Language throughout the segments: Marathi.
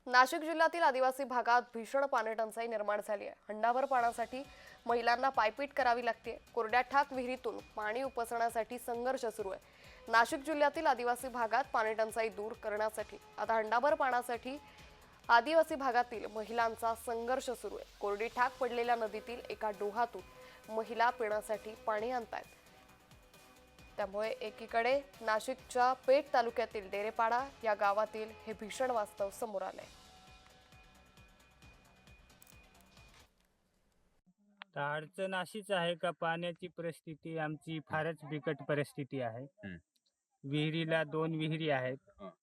नाशिक जिल्ह्यातील आदिवासी भागात भीषण पाणीटंचाई निर्माण झाली आहे। हंडाभर पाण्यासाठी महिलांना पायपीट करावी लागते। कोरड्या ठाक विहिरीतून पाणी उपसण्यासाठी संघर्ष सुरू आहे। नाशिक जिल्ह्यातील आदिवासी भागात पाणीटंचाई दूर करण्यासाठी आता हंडाभर पाण्यासाठी आदिवासी भागातील महिलांचा संघर्ष सुरू आहे। कोरडी ठाक पडलेल्या नदीतील एका डोहातून महिला पिण्यासाठी पाणी आणतात। त्यामुळे एकीकडे नाशिकच्या पेठ तालुक्यातील डेरेपाडा या गावातील हे भीषण वास्तव समोर आले। तर अडचण अशीच आहे का पाण्याची परिस्थिती आमची फारच बिकट परिस्थिती आहे। विहिरीला 2 विहिरी आहेत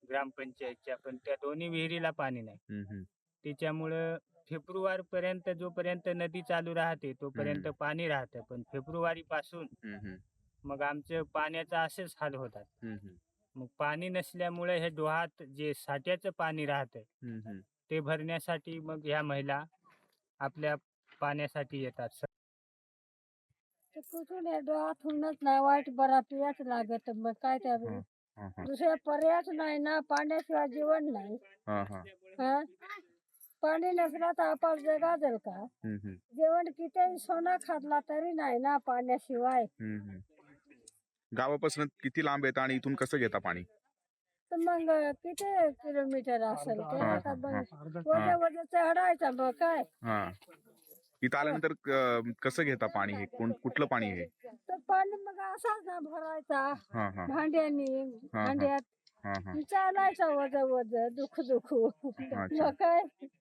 ग्रामपंचायतच्या, पण त्या दोन्ही विहिरीला पाणी नाही। त्याच्यामुळं फेब्रुवारीपर्यंत जोपर्यंत नदी चालू राहते तोपर्यंत पाणी राहतं, पण फेब्रुवारी पासून मग आमचं पाण्याचं असेच हाल होतात। मग पाणी नसल्यामुळे हे डोहात जे साठ्याचं पाणी राहतं ते भरण्यासाठी मग ह्या महिला आपल्या पाण्यासाठी येतात। ते कुठून आहे डोहातूनच नाही वाईट बरा पियाच लागत मग काय त्या दुसऱ्या पर्यायच नाही ना पाण्याशिवाय जीवन नाही। हा पाणी नसलं तर आपण जगाल का? जेवण किती सोनं खाल्ला तरी नाही ना पाण्याशिवाय। गावापासून किती लांब येतं आणि इथून कसं घेता पाणी? तर मग किती किलोमीटर असेल ते आता वजा वजा चढायचं मग काय। इथं आल्यानंतर कसं घेता पाणी? हे कुठलं पाणी आहे? तर पाणी मग असाच ना भरायचा भांड्यानी भांड्यात चालायचं वज वज दुख दुख मग काय।